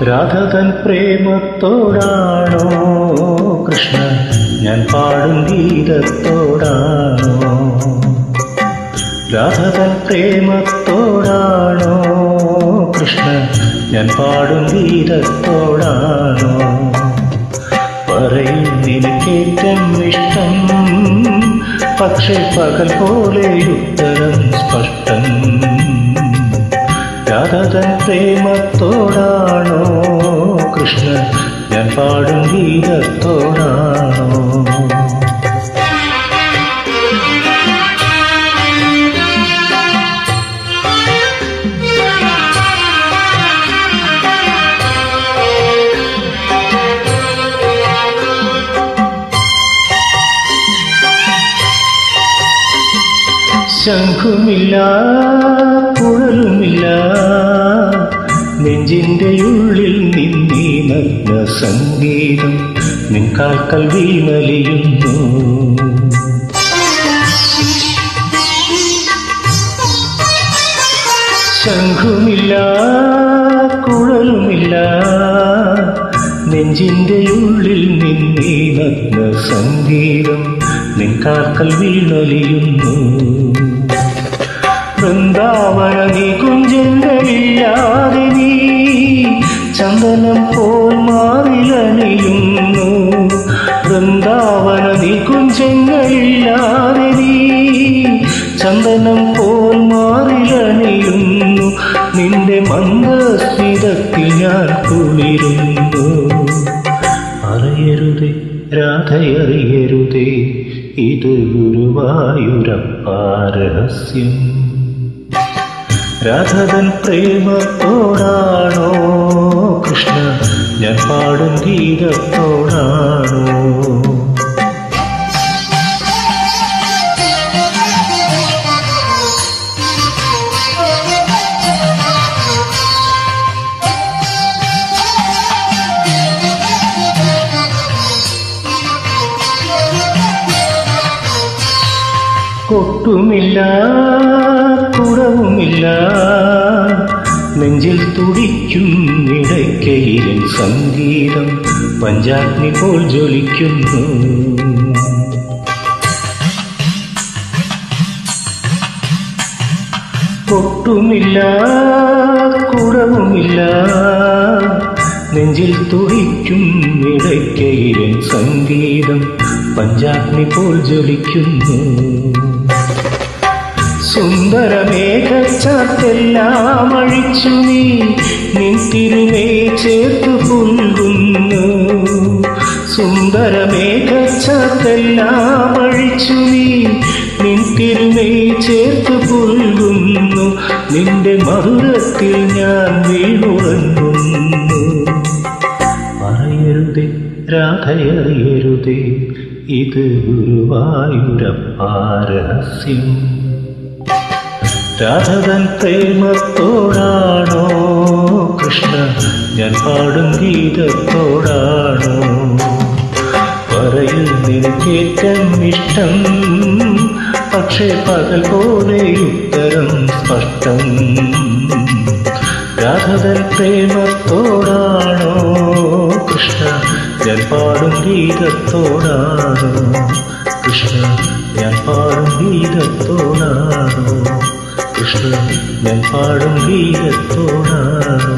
രാധതൻ പ്രേമത്തോടാണോ കൃഷ്ണ ഞാൻ പാടും ഗീതത്തോടാണോ? രാധതൻ പ്രേമത്തോടാണോ കൃഷ്ണ ഞാൻ പാടും ഗീതത്തോടാണോ? പറയും നിനക്കേറ്റം ഇഷ്ടം, പക്ഷേ പകൽ പോലെ ഉത്തരം സ്പഷ്ടം. രാധതൻ പ്രേമത്തോടാണോ കൃഷ്ണ ഞാൻ പാടും ഗീതത്തോടാണോ? ശംഖുമില്ല കുഴലുമില്ല നെഞ്ചിന്റെ ഉള്ളിൽ നിന്നീ നഗ്ന സംഗീതം നിൻ കാൽക്കൽ വീണലിയുന്നു. ശംഖുമില്ല കുഴലുമില്ല നെഞ്ചിന്റെ ഉള്ളിൽ നിന്നീ നഗ്ന സംഗീതം നിൻ കാൽക്കൽ വീണലിയുന്നു. വൃന്ദാവന നികുഞ്ചങ്ങളില്ലാതെ നീ ചന്ദനം പോൽ മാറിലണിയുന്നു. വൃന്ദാവന നികുഞ്ചങ്ങളില്ലാതെ നീ ചന്ദനം പോൽ മാറിലണിയുന്നു. നിന്റെ മന്ദസ്മിതത്തിൽ ഞാൻ കുളിരുന്നു. അറിയരുതേ രാധയറിയരുതേ ഇത് ഗുരുവായൂരപ്പാ രഹസ്യം. രാധതൻ പ്രേമത്തോടാണോ കൃഷ്ണ ഞാൻ പാടും ഗീതത്തോടാണോ? കൊട്ടുമില്ല കുടവുമില്ല നെഞ്ചിൽ തുടിക്കും ഇടയ്ക്കയിലും സംഗീതം പഞ്ചാഗ്നി പോൽ ജ്വലിക്കുന്നു. കൊട്ടുമില്ല കുടവുമില്ല നെഞ്ചിൽ തുടിക്കും ഇടയ്ക്കയിലും സംഗീതം പഞ്ചാഗ്നി പോൽ ജ്വലിക്കുന്നു. സുന്ദരമേഘച്ചാത്തെല്ലാം അഴിച്ചു നീ നിൻ തിരുമേ ചേർത്തു പുൽകുന്നു. സുന്ദരമേഘച്ചാത്തെല്ലാം അഴിച്ചു നീ നിൻ തിരുമേ ചേർത്തു പുൽകുന്നു. നിന്റെ മധുരത്തിൽ ഞാൻ വീണുറങ്ങുന്നു. അറിയരുതേ രാധയറിയരുതേ ഇത് ഗുരുവായൂരപ്പാ രഹസ്യം. രാധതൻ പ്രേമത്തോടാണോ കൃഷ്ണ ഞാൻ പാടും ഗീതത്തോടാണോ? പറയും നിനക്കേറ്റം ഇഷ്ടം, പക്ഷേ പകൽ പോലെ ഉത്തരം സ്പഷ്ടം. രാധതൻ പ്രേമത്തോടാണോ കൃഷ്ണ ഞാൻ പാടും ഗീതത്തോടാണോ? കൃഷ്ണ ഞാൻ പാടും ഗീതത്തോടാണോ? കൃഷ്ണ ഞാൻ പാടും ഗീതത്തോടാണോ?